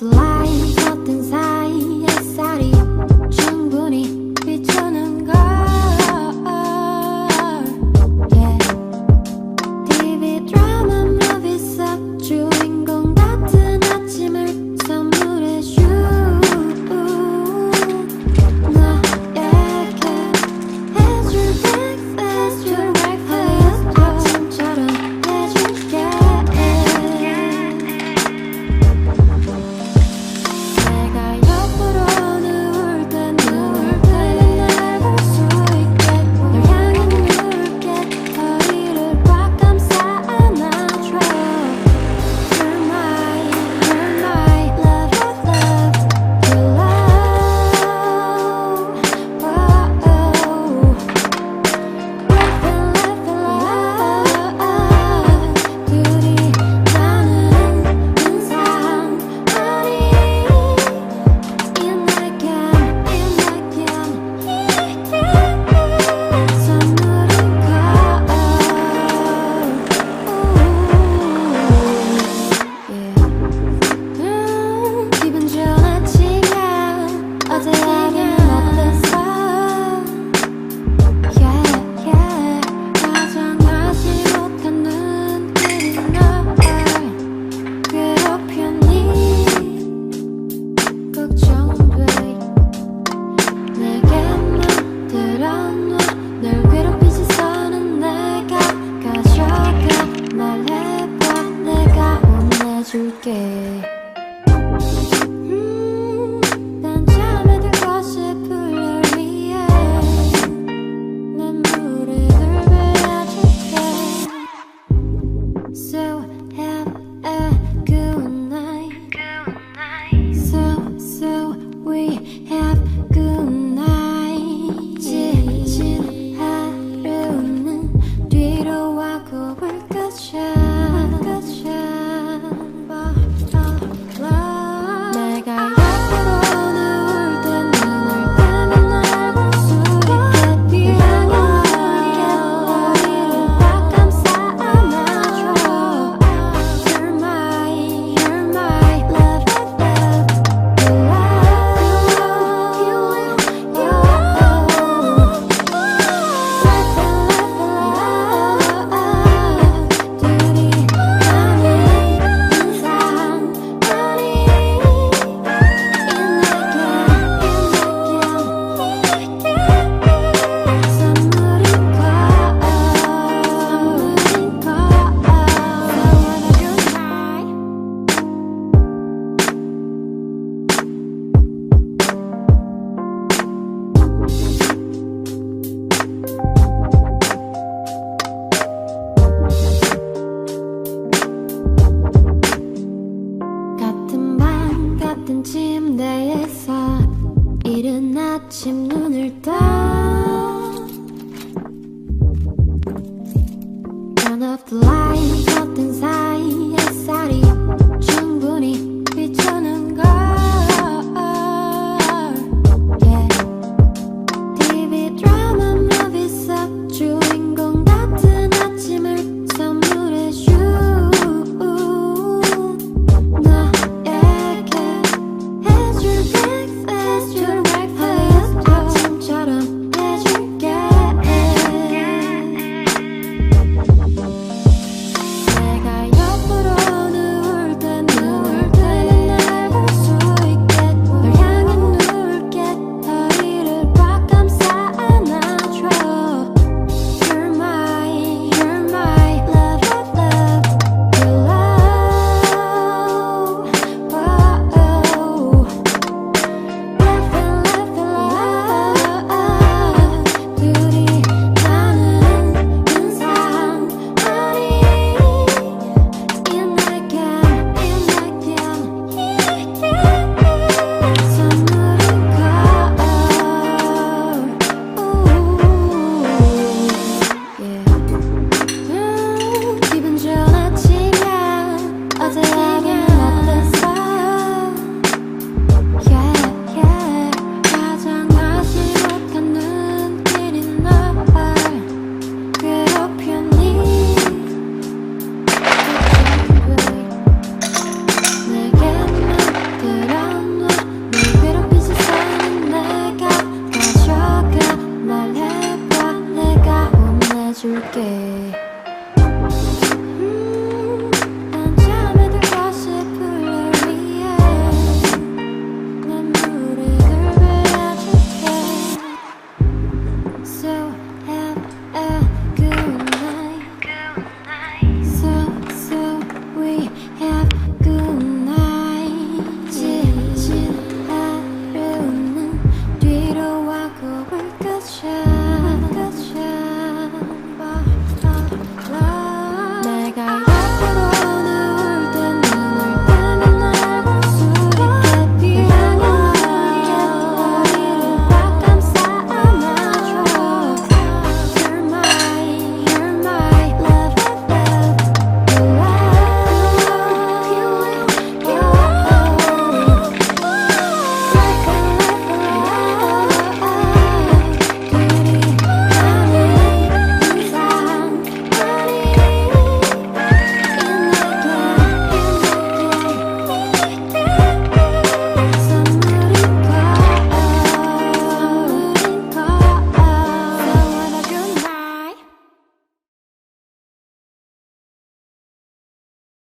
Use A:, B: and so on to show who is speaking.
A: the light 걷던 사이 햇살이 충분히 비추는 걸 yeah. TV 드라마 movie 속 주인공 같은 아침을 선물해줘 너에게 해줄 breakfast 아침처럼 해줄게 내가 옆으로 누울 때 날 볼 수 있게 널 향해 누울게 허리를 꽉 감싸 안아줘 You're my love, your love 둘이 나누는 인상 아니 기분 좋은 아침이야 어제 하루는 어땠어 화장하지 못한 눈길이 널 괴롭혔니 걱정돼 내게만 들어놔 널 괴롭히지 선은 내가 가져가 말해봐 내가 혼내줄게 난 잠에 들고 싶을 널 위해 난 물에 널 베어줄게 So have a good night So we have good night 지친 하루는 뒤로 하고 불 꺼져 내가 옆으로 누울 때 눈을 뜨면 날 볼 수 있게 널 향해 허리를 꽉 감싸 안아줘 You're my love, 둘이 나누는 인상 아니 같은 방 같은 침대에서 이른 아침 눈을 떠